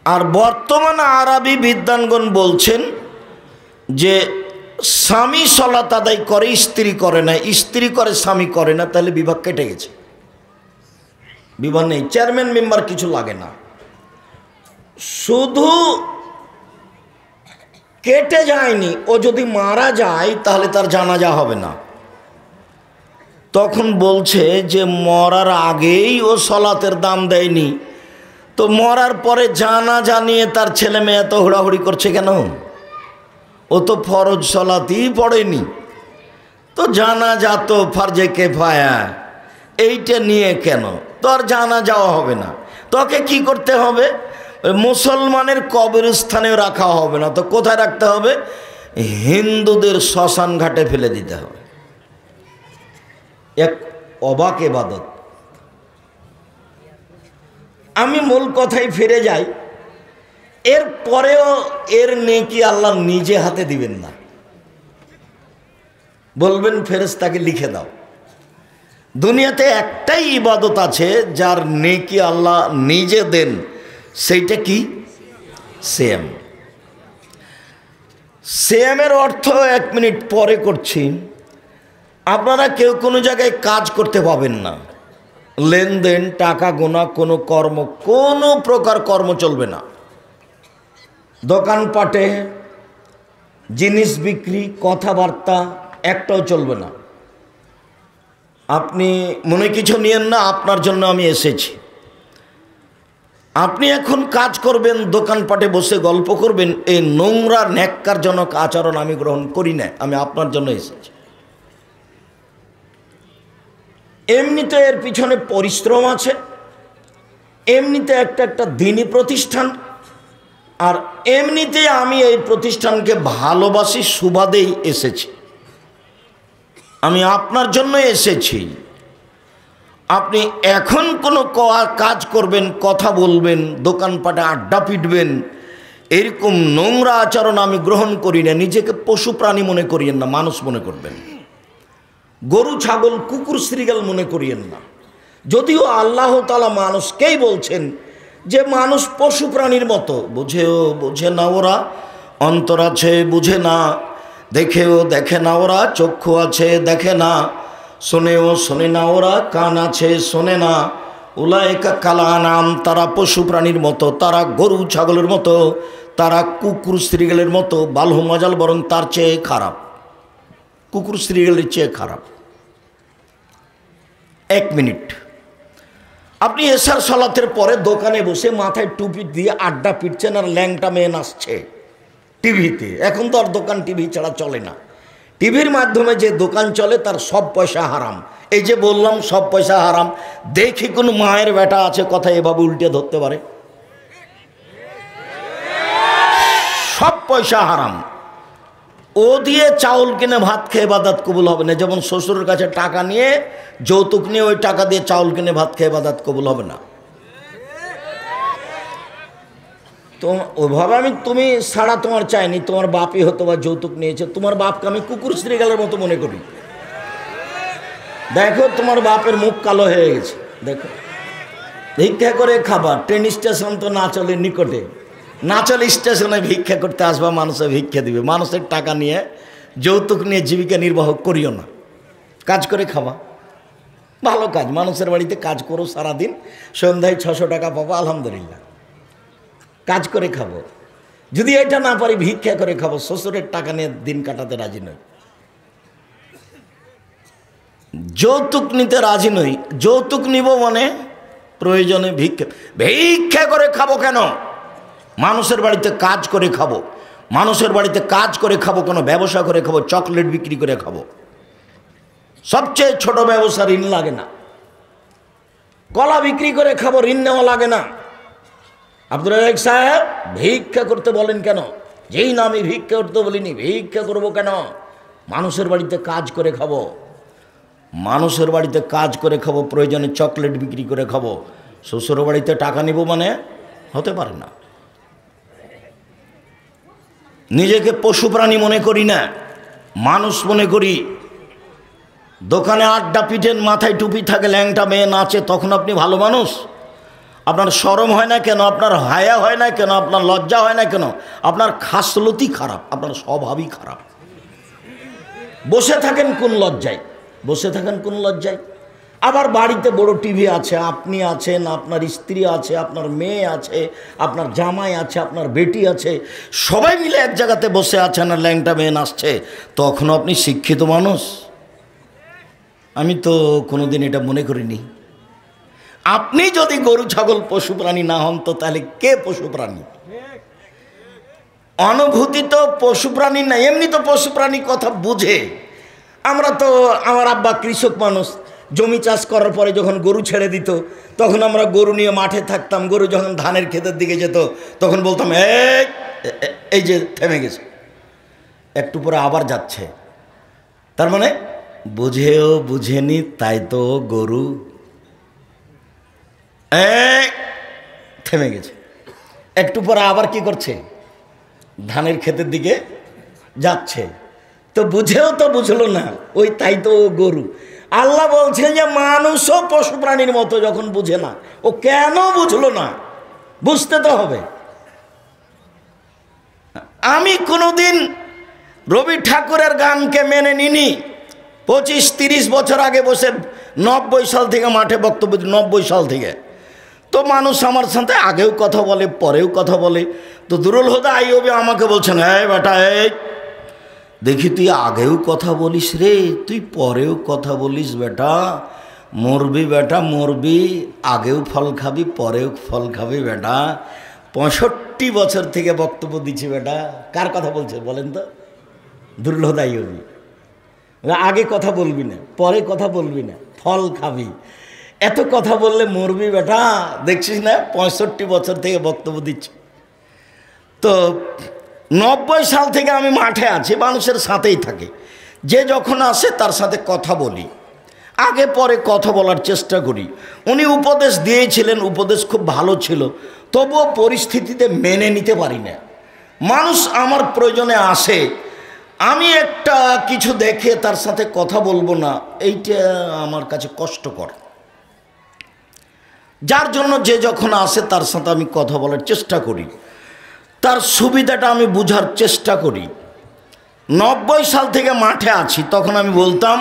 আর বর্তমানে আরবি বিদ্বানগণ বলছেন যে স্বামী সালাত আদায় করে, স্ত্রী করে না, স্ত্রী করে স্বামী করে না, তাহলে বিভাগ কেটে গেছে, বিভাগ নেই, চেয়ারম্যান মেম্বার কিছু লাগে না। শুধু কেটে যায়নি, ও যদি মারা যায় তাহলে তার জানাজা হবে না। তখন বলছে যে মরার আগেই ও সলাতের দাম দেয়নি, তো মরার পরে জানাজা নিয়ে তার ছেলে মেয়ে এত হুড়াহুড়ি করছে কেন? ও তো ফরজ সলাতই পড়েনি, তো জানাজা তো ফরজে কিফায়া, এইটা নিয়ে কেন তোর জানাজাও হবে না? তোকে কি করতে হবে? মুসলমানের কবরস্থানেও রাখা হবে না, তো কোথায় রাখতে হবে? হিন্দুদের শ্মশান ঘাটে ফেলে দিতে হবে। এক অবাক ইবাদত। আমি মূল কথায় ফিরে যাই, এর পরেও এর নেকি আল্লাহ নিজে হাতে দিবেন না, বলবেন ফেরেশতাকে লিখে দাও। দুনিয়াতে একটাই ইবাদত আছে যার নেকি আল্লাহ নিজে দেন, সেইটা কি? সিয়াম। সিয়ামের অর্থ 1 মিনিট পরে করছি। আপনারা কেউ কোনো জায়গায় কাজ করতে পাবেন না, লেনদেন, টাকা গোনা, কোনো কর্ম, কোনো প্রকার কর্ম চলবে না। দোকানপাটে জিনিস বিক্রি, কথাবার্তা একটাও চলবে না। আপনি মনে কিছু নিয়েন না, আপনার জন্য আমি এসেছি। আপনি এখন কাজ করবেন, দোকানপাটে বসে গল্প করবেন, এই নোংরা ন্যাক্কারজনক আচরণ আমি গ্রহণ করি না, আমি আপনার জন্য এসেছি। এমনিতে এর পিছনে পরিশ্রম আছে, এমনিতে একটা দিনী প্রতিষ্ঠান, আর এমনিতে আমি এই প্রতিষ্ঠানকে ভালোবাসি, সুবাদেই এসেছি। আমি আপনার জন্য এসেছি। আপনি এখন কোনো কাজ করবেন, কথা বলবেন, দোকানপাটে আড্ডা পিটবেন, এরকম নোংরা আচরণ আমি গ্রহণ করি না। নিজেকে পশু প্রাণী মনে করিয়েন না, মানুষ মনে করবেন। গরু, ছাগল, কুকুর, শ্রীগাল মনে করিয়েন না। যদিও আল্লাহ তাআলা মানুষকেই বলছেন যে মানুষ পশু প্রাণীর মতো, বোঝেও বোঝে না ওরা, অন্তর আছে বুঝে না, দেখেও দেখে না ওরা, চক্ষু আছে দেখে না, শোনেও শোনে না ওরা, কান আছে শোনে না। উলাইকা কাল আনাম, তারা পশু প্রাণীর মতো, তারা গরু ছাগলের মতো, তারা কুকুর শ্রীগালের মতো। বালহু মজাল, বরং তার চেয়ে খারাপ, কুকুর শ্রীগালের চেয়ে খারাপ। 1 মিনিট, আপনি এশার সালাতের পরে দোকানে বসে মাথায় টুপি দিয়ে আড্ডা পিটছেন, আর ল্যাংটা মেয়ে নাচছে টিভিতে। এখন তো আর দোকান টিভি ছাড়া চলে না। টিভির মাধ্যমে যে দোকান চলে তার সব পয়সা হারাম। এই যে বললাম সব পয়সা হারাম, দেখি কোন মায়ের বেটা আছে কথা এভাবে উল্টে ধরতে পারে? সব পয়সা হারাম। ও দিয়ে চাউল কিনে ভাত খেয়ে ইবাদত কবুল হবে না। যেমন শ্বশুরের কাছে টাকা নিয়ে, যৌতুক নিয়ে, ওই টাকা দিয়ে চাউল কিনে ভাত খেয়ে ইবাদত কবুল হবে না। তো ওইভাবে তুমি ছাড়া তোমার চাইনি, তোমার বাপই হতো বা যৌতুক নিয়েছে, তোমার বাপকে আমি কুকুর শ্রীগালের মতো মনে করি। দেখো তোমার বাপের মুখ কালো হয়ে গেছে, দেখো। ভিক্ষা করে খাবার, ট্রেন স্টেশন তো না চলে নিকটে, না চলে স্টেশনে ভিক্ষা করতে আসবা, মানুষে ভিক্ষা দিবে। মানুষের টাকা নিয়ে, যৌতুক নিয়ে জীবিকা নির্বাহ করিও না, কাজ করে খাবা, ভালো কাজ। মানুষের বাড়িতে কাজ করো সারাদিন, সন্ধ্যায় 600 টাকা পাবো, আলহামদুলিল্লাহ। কাজ করে খাবো, যদি এটা না পারি ভিক্ষা করে খাবো। শ্বশুরের টাকা নিয়ে দিন কাটাতে রাজি নই, যৌতুক নিতে রাজি নই। যৌতুক নিব মানে প্রয়োজনে ভিক্ষা করে খাবো কেন? মানুষের বাড়িতে কাজ করে খাবো, মানুষের বাড়িতে কাজ করে খাবো, কোনো ব্যবসা করে খাবো, চকলেট বিক্রি করে খাবো। সবচেয়ে ছোট ব্যবসা, ঋণ লাগে না। কলা বিক্রি করে খাবো, ঋণ নেওয়া লাগে না। আব্দুল রাজ্জাক সাহেব ভিক্ষা করতে বলেন কেন? যেই না আমি ভিক্ষা করতে বলিনি, ভিক্ষা করবো কেন? মানুষের বাড়িতে কাজ করে খাবো, মানুষের বাড়িতে কাজ করে খাবো, প্রয়োজনে চকলেট বিক্রি করে খাবো। শ্বশুর বাড়িতে টাকা নিব মানে হতে পারে না। নিজেকে পশু প্রাণী মনে করি না, মানুষ মনে করি। দোকানে আড্ডা পিটেন, মাথায় টুপি থাকে, ল্যাংটা মেয়ে নাচে, তখন আপনি ভালো মানুষ? আপনার শরম হয় না কেন? আপনার হায়া হয় না কেন? আপনার লজ্জা হয় না কেন? আপনার খাসলতি খারাপ, আপনার স্বভাবই খারাপ। বসে থাকেন কোন লজ্জায়? বসে থাকেন কোন লজ্জায়? আবার বাড়িতে বড় টিভি আছে, আপনি আছেন, আপনার স্ত্রী আছে, আপনার মেয়ে আছে, আপনার জামাই আছে, আপনার বেটি আছে, সবাই মিলে এক জায়গাতে বসে আছেন আর ল্যাংটা মেয়ে নাচছে, তখনও আপনি শিক্ষিত মানুষ? আমি তো কোনোদিন এটা মনে করিনি। আপনি যদি গরু ছাগল পশু প্রাণী না হন তো তাহলে কে পশু প্রাণী? অনুভূতি তো পশু প্রাণী না, এমনি তো পশু প্রাণী কথা বুঝে। আমরা তো, আমার আব্বা কৃষক মানুষ, জমি চাষ করার পরে যখন গরু ছেড়ে দিত তখন আমরা গরু নিয়ে মাঠে থাকতাম। গরু যখন ধানের ক্ষেতের দিকে যেত তখন বলতাম এই যে থেমে গেছে, একটু পরে আবার যাচ্ছে। তার মানে বুঝেও বুঝেনি তাই তো গরু থেমে গেছে। একটু পরে আবার কি করছে? ধানের ক্ষেতের দিকে যাচ্ছে। তো বুঝেও তো বুঝলো না, ওই তাই তো গরু। আল্লাহ বলছেন যে মানুষও পশু প্রাণীর মতো যখন বুঝে না, ও কেন বুঝলো না? বুঝতে তো হবে। আমি কোনোদিন রবি ঠাকুরের গানকে মেনে নিনি। 25-30 বছর আগে বসে 90 সাল থেকে মাঠে বক্তব্য, 90 সাল থেকে তো মানুষ আমার সাথে আগেও কথা বলে, পরেও কথা বলে। তো দুরুল হুদা আইয়ুবী আমাকে বলছেন, হ্যাঁ বেটা, দেখি তুই আগেও কথা বলিস রে, তুই পরেও কথা বলিস বেটা, মরবি বেটা মরবি, আগেও ফল খাবি পরেও ফল খাবি বেটা। 65 বছর থেকে বক্তব্য দিচ্ছি বেটা। কার কথা বলছে বলেন তো? দুরুল হুদা আইয়ুবী। আগে কথা বলবি না, পরে কথা বলবি না, ফল খাবি, এত কথা বললে মরবি বেটা। দেখছিস না 65 বছর থেকে বক্তব্য দিচ্ছি। তো 90 সাল থেকে আমি মাঠে আছি, মানুষের সাথেই থাকি। যে যখন আসে তার সাথে কথা বলি, আগে পরে কথা বলার চেষ্টা করি। উনি উপদেশ দিয়েছিলেন, উপদেশ খুব ভালো ছিল, তবুও পরিস্থিতিতে মেনে নিতে পারি না। মানুষ আমার প্রয়োজনে আসে, আমি একটা কিছু দেখে তার সাথে কথা বলবো না, এইটা আমার কাছে কষ্টকর। যার জন্য যে যখন আসে তার সাথে আমি কথা বলার চেষ্টা করি, তার সুবিধাটা আমি বুঝার চেষ্টা করি। 90 সাল থেকে মাঠে আছি, তখন আমি বলতাম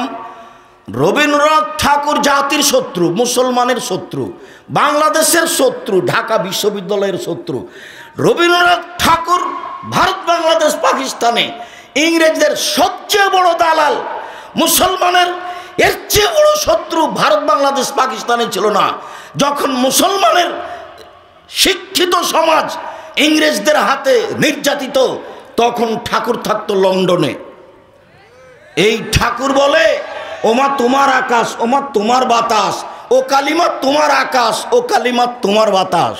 রবীন্দ্রনাথ ঠাকুর জাতির শত্রু, মুসলমানের শত্রু, বাংলাদেশের শত্রু, ঢাকা বিশ্ববিদ্যালয়ের শত্রু। রবীন্দ্রনাথ ঠাকুর ভারত বাংলাদেশ পাকিস্তানে ইংরেজদের সবচেয়ে বড় দালাল। মুসলমানের এর চেয়ে বড় শত্রু ভারত বাংলাদেশ পাকিস্তানে ছিল না। যখন মুসলমানের শিক্ষিত সমাজ ইংরেজদের হাতে নির্যাতিত, তখন ঠাকুর থাকতো লন্ডনে। এই ঠাকুর বলে, ওমা তোমার আকাশ, ওমা তোমার বাতাস, ও কালিমা তোমার আকাশ, ও কালিমা তোমার বাতাস।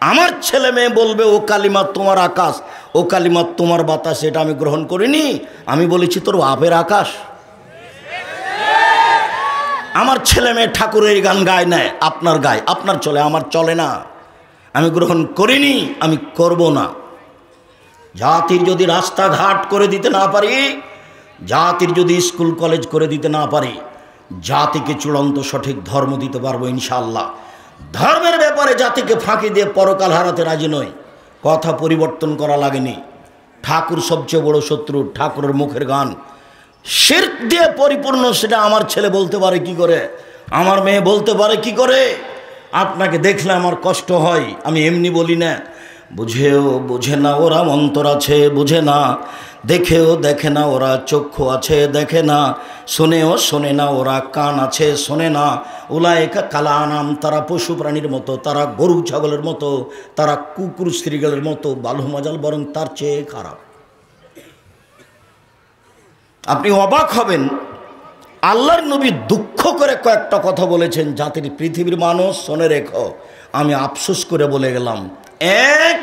আমার ছেলে মেয়ে বলবে ও কালিমা তোমার আকাশ, ও কালিমা তোমার বাতাস, এটা আমি গ্রহণ করিনি। আমি বলেছি তোর বাপের আকাশ। আমার ছেলে মেয়ে ঠাকুরের গান গায় না, আপনার গায়, আপনার চলে, আমার চলে না। আমি গ্রহণ করিনি, আমি করব না। জাতির যদি রাস্তাঘাট করে দিতে না পারি, জাতির যদি স্কুল কলেজ করে দিতে না পারি, জাতিকে চূড়ান্ত সঠিক ধর্ম দিতে পারবো ইনশাআল্লাহ। ধর্মের ব্যাপারে জাতিকে ফাঁকি দিয়ে পরকাল হারাতে রাজি নই। কথা পরিবর্তন করা লাগেনি। ঠাকুর সবচেয়ে বড় শত্রু, ঠাকুরের মুখের গান শিরক দিয়ে পরিপূর্ণ, সেটা আমার ছেলে বলতে পারে কি করে, আমার মেয়ে বলতে পারে কি করে? আপনাকে দেখলে আমার কষ্ট হয়, আমি এমনি বলি না। বুঝেও বুঝে না ওরা, অন্তর আছে বুঝে না, দেখেও দেখে না ওরা, চক্ষু আছে দেখে না, শোনেও শোনে না ওরা, কান আছে শোনে না। উলায়েকা কালা আনাম, তারা পশু প্রাণীর মতো, তারা গরু ছাগলের মতো, তারা কুকুর শ্রীগালের মতো, বালু মাজাল বরং তার চেয়ে খারাপ। আপনি অবাক হবেন, আল্লাহর নবী দুঃখ করে কয়েকটা কথা বলেছেন জাতির, পৃথিবীর মানুষ শোনে রেখো, আমি আফসোস করে বলে গেলাম। এক,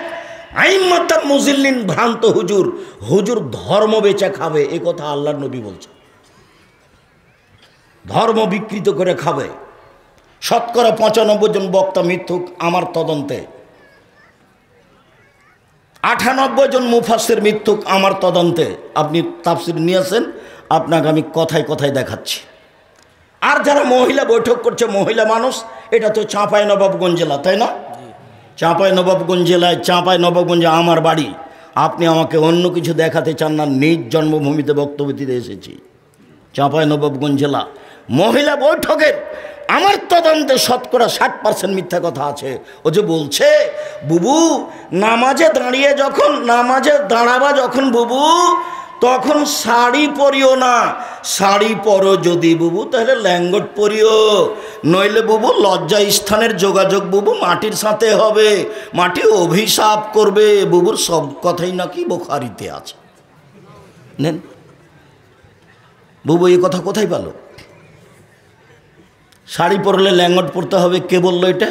আইম্মাতা মুজিল্লিন, ভ্রান্ত হুজুর, হুজুর ধর্ম বেচে খাবে, এ কথা আল্লাহর নবী বলছেন। ধর্ম বিকৃত করে খাবে। 95% জন বক্তা মিথ্যুক আমার তদন্তে, 98 জন মুফাসসির মিথ্যুক আমার তদন্তে। আপনি তাফসীর নিয়েছেন, আপনাকে আমি কথায় কথায় দেখাচ্ছি। আর যারা মহিলা বৈঠক করছে, মহিলা মানুষ, এটা তো চাঁপাইনবাবগঞ্জ জেলা, তাই না? চাঁপাইনবাবগঞ্জ জেলায় চাঁপাইনবাবগঞ্জে আমার বাড়ি। আপনি আমাকে অন্য কিছু দেখাতে চান না, নিজ জন্মভূমিতে বক্তব্য দিতে এসেছি। চাঁপাইনবাবগঞ্জ জেলা মহিলা বৈঠকের আমার তদন্তে শতকরা 60% মিথ্যা কথা আছে। ও যে বলছে বুবু নামাজে দাঁড়িয়ে যখন নামাজে দাঁড়াবা যখন বুবু তখন শাড়ি পরিও না, শাড়ি পরো যদি বুবু তাহলে ল্যাঙ্গট পরিও, নইলে বুবু লজ্জা স্থানের যোগাযোগ বুবু মাটির সাথে হবে, মাটি অভিশাপ করবে। বুবুর সব কথাই নাকি বুখারীতে আছে। নেন বুবু, এই কথা কোথায় পেলো? শাড়ি পরলে ল্যাঙ্গট পরতে হবে, কে বললো এটা?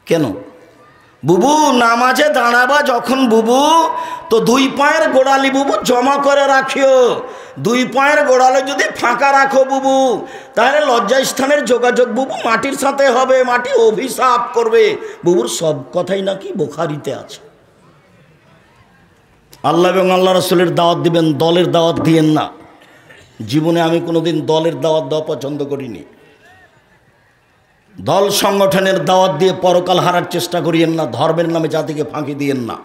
কেন? বুবু নামাজে দাঁড়াবা যখন বুবু তো 2 পায়ের গোড়ালি বুবু জমা করে রাখিও, 2 পায়ের গোড়ালে যদি ফাঁকা রাখো বুবু তাহলে লজ্জাস্থানের যোগাযোগ বুবু মাটির সাথে হবে, মাটি অভিশাপ করবে। বুবুর সব কথাই নাকি বুখারীতে আছে। আল্লাহ এবং আল্লাহ রাসূলের দাওয়াত দিবেন, দলের দাওয়াত দিয়েন না। জীবনে আমি কোনোদিন দলের দাওয়াত দেওয়া পছন্দ করিনি। দল সংগঠনের দাওয়াত দিয়ে পরকাল হারার চেষ্টা করিয়েন না, ধর্মের নামে জাতিকে ফাঁকি দিয়েন না।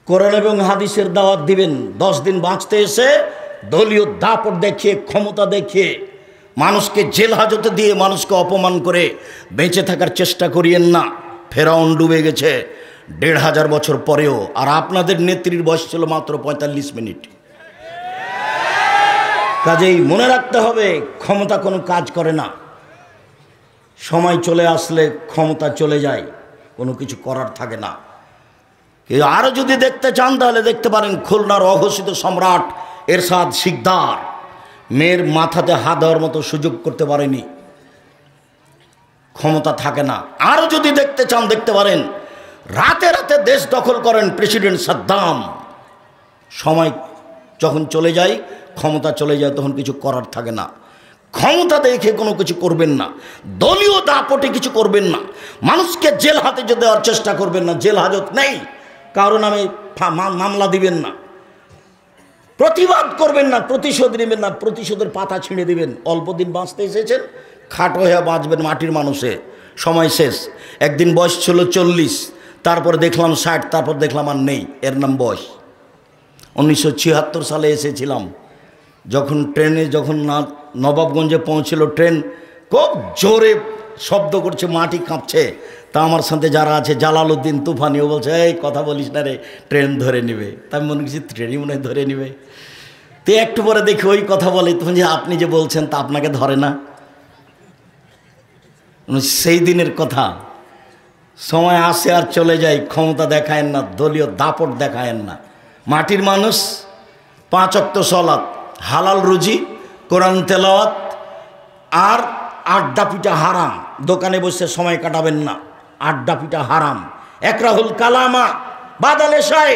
কোরআন এবং হাদিসের দাওয়াত দিবেন। 10 দিন বাঁচতে এসে দলীয় দাপট দেখিয়ে, ক্ষমতা দেখিয়ে, মানুষকে জেল হাজতে দিয়ে মানুষকে অপমান করে বেঁচে থাকার চেষ্টা করিয়েন না। ফেরাউন ডুবে গেছে 1500 বছর পরেও, আর আপনাদের নেত্রীর বয়স ছিল মাত্র 45 মিনিট। কাজেই মনে রাখতে হবে ক্ষমতা কোনো কাজ করে না, সময় চলে আসলে ক্ষমতা চলে যায়, কোনো কিছু করার থাকে না। কেউ আরও যদি দেখতে চান তাহলে দেখতে পারেন খুলনার অঘোষিত সম্রাট এরশাদ শিকদার মেয়ের মাথাতে হাত দেওয়ার মতো সুযোগ করতে পারেনি, ক্ষমতা থাকে না। আরও যদি দেখতে চান দেখতে পারেন রাতে রাতে দেশ দখল করেন প্রেসিডেন্ট সাদ্দাম। সময় যখন চলে যায়, ক্ষমতা চলে যায়, তখন কিছু করার থাকে না। ক্ষমতা দেখে কোনো কিছু করবেন না, দলীয় দাপটে কিছু করবেন না, মানুষকে জেল হাজতে দেওয়ার চেষ্টা করবেন না। জেল হাজত নেই, কারো নামে মামলা দিবেন না, প্রতিবাদ করবেন না, প্রতিশোধ নেবেন না, প্রতিশোধের পাতা ছিঁড়ে দিবেন। অল্প দিন বাঁচতে এসেছেন, খাটো হয়ে বাঁচবেন মাটির মানুষে, সময় শেষ। একদিন বয়স ছিল 40, তারপর দেখলাম 60, তারপর দেখলাম আর নেই, এর নাম বয়স। 1976 সালে এসেছিলাম, যখন ট্রেনে যখন নবাবগঞ্জে পৌঁছিল, ট্রেন খুব জোরে শব্দ করছে, মাটি কাঁপছে। তা আমার সাথে যারা আছে, জালালউদ্দিন তুফানিও বলছে এই কথা বলিস না রে, ট্রেন ধরে নেবে। তা আমি মনে করছি ট্রেনই মনে হয় ধরে নেবে। তো একটু পরে দেখি ওই কথা বলে, তখন যে আপনি যে বলছেন তা আপনাকে ধরে না। সেই দিনের কথা, সময় আসে আর চলে যায়, ক্ষমতা দেখায়েন না, দলীয় দাপট দেখায়েন না। মাটির মানুষ 5 ওয়াক্ত সালাত, হালাল রুজি, কোরআন তেলাওয়াত, আর আড্ডা পিটা হারাম। দোকানে বসে সময় কাটাবেন না, আড্ডা পিটা হারাম। একরাহুল কালামা বাদালে শায়,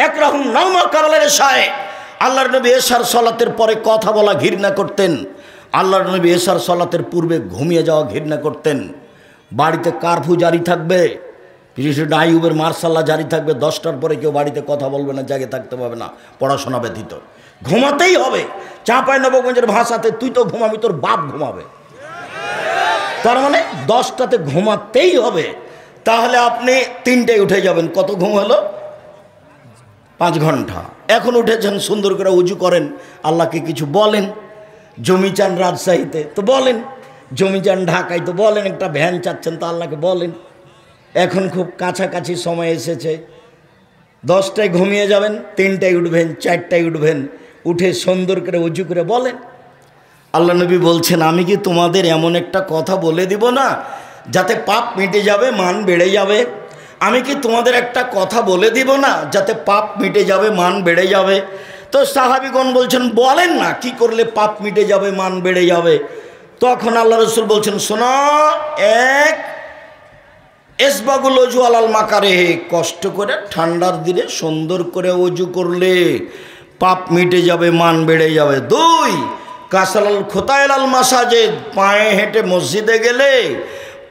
একরাহুল নাওমা কাবালের শায়। আল্লাহর নবী এশার সালাতের পরে কথা বলা ঘৃণা করতেন, আল্লাহর নবী এশার সালাতের পূর্বে ঘুমিয়ে যাওয়া ঘৃণা করতেন। বাড়িতে কারফিউ জারি থাকবে, প্রেসিডেন্ট আইয়ুবের মার্শাল্লাহ জারি থাকবে, 10টার পরে কেউ বাড়িতে কথা বলবে না, জাগে থাকতে পারবে না, পড়াশোনা ব্যতীত। ঘুমাতেই হবে। চাঁপাইনবাবগঞ্জের ভাষাতে তুই তো ঘুমাবি, তোর বাপ ঘুমাবে। তার মানে 10টাতে ঘুমাতেই হবে। তাহলে আপনি 3টায় উঠে যাবেন, কত ঘুম হলো? 5 ঘন্টা। এখন উঠেছেন, সুন্দর করে উজু করেন, আল্লাহকে কিছু বলেন। জমি চান রাজশাহীতে তো বলেন, জমি চান ঢাকায় তো বলেন, একটা ভ্যান চাচ্ছেন তো আল্লাহকে বলেন। এখন খুব কাছাকাছি সময় এসেছে, 10টায় ঘুমিয়ে যাবেন, 3টায় উঠবেন, 4টায় উঠবেন, উঠে সুন্দর করে উজু করে বলেন। আল্লাহ নবী বলছেন আমি কি তোমাদের এমন একটা কথা বলে দিব না যাতে পাপ মিটে যাবে, মান বেড়ে যাবে? আমি কি তোমাদের একটা কথা বলে দিব না যাতে পাপ মিটে যাবে, মান বেড়ে যাবে? তো সাহাবীগণ বলছেন বলেন না, কি করলে পাপ মিটে যাবে, মান বেড়ে যাবে? তখন আল্লাহ রসুল বলছেন শোনো, 1 এসবাগুল অজু আলাল মাকারে, কষ্ট করে ঠান্ডার দিনে সুন্দর করে অজু করলে পাপ মিটে যাবে, মান বেড়ে যাবে। 2 কাসালাল খোতায়লাল মাসাজেদ, পায়ে হেঁটে মসজিদে গেলে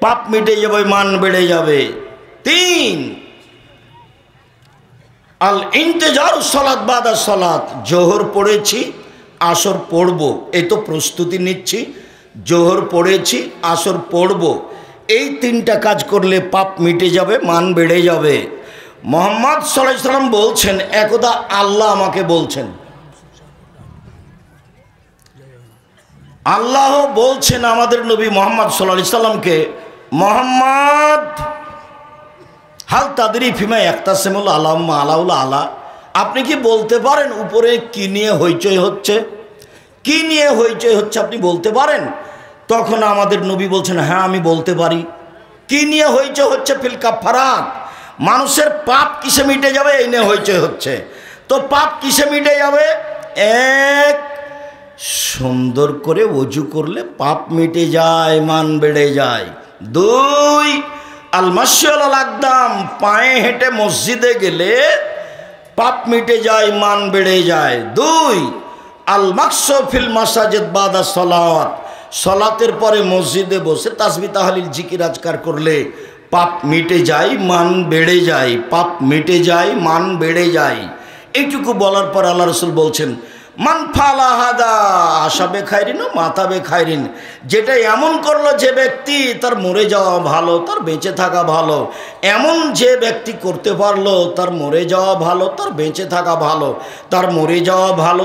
পাপ মিটে যাবে, মান বেড়ে যাবে। 3 আল ইন্তেজার সালাত বাদা সালাত, জোহর পড়েছি, আসর পড়ব, এই তো প্রস্তুতি নিচ্ছি, জোহর পড়েছি, আসর পড়ব, এই তিনটা কাজ করলে পাপ মিটে যাবে, মান বেড়ে যাবে। মুহাম্মদ সাল্লাল্লাহু আলাইহি সাল্লাম বলছেন, একদা আল্লাহ আমাকে বলছেন, আল্লাহ বলছেন আমাদের নবী মুহাম্মদ সাল্লাল্লাহু আলাইহি সাল্লামকে, মুহাম্মদ হাল তাদরি ফিমা ইখতাসিমুল আলাম্মা আলাউল আলা, আপনি কি বলতে পারেন উপরে কি নিয়ে হইচই হচ্ছে, কি নিয়ে হইচই হচ্ছে আপনি বলতে পারেন? তখন আমাদের নবী বলছেন, হ্যাঁ আমি বলতে পারি। কি নিয়ে হইচই হচ্ছে? ফিল কাফারাত, মানুষের পাপ কিসে মিটে যাবে এই নিয়ে হইচই হচ্ছে। তো পাপ কিসে মিটে যাবে? এক, সুন্দর করে ওযু করলে পাপ মিটে যায়, মান বেড়ে যায়। দুই, আল মাশয়ু আলাল আকদাম, পায়ে হেঁটে মসজিদে গেলে পাপ মিটে যায়, মান বেড়ে যায়। দুই, আল মাকসু ফিল মাসাজিদ বাদা সালাত, সালাতের পরে মসজিদে বসে তাসবিহ তাহলিল জিকির আজকার করলে পাপ মিটে যায়, মান বেড়ে যায়, পাপ মিটে যায়, মান বেড়ে যায়। এইটুকু বলার পর আল্লাহ রাসূল বলছেন, মান ফালা হাদা আশাবে খায়রিন ও মাতাবে খায়রিন, যেটা এমন করলো যে ব্যক্তি তার মরে যাওয়া ভালো, তার বেঁচে থাকা ভালো, এমন যে ব্যক্তি করতে পারলো তার মরে যাওয়া ভালো, তার বেঁচে থাকা ভালো, তার মরে যাওয়া ভালো।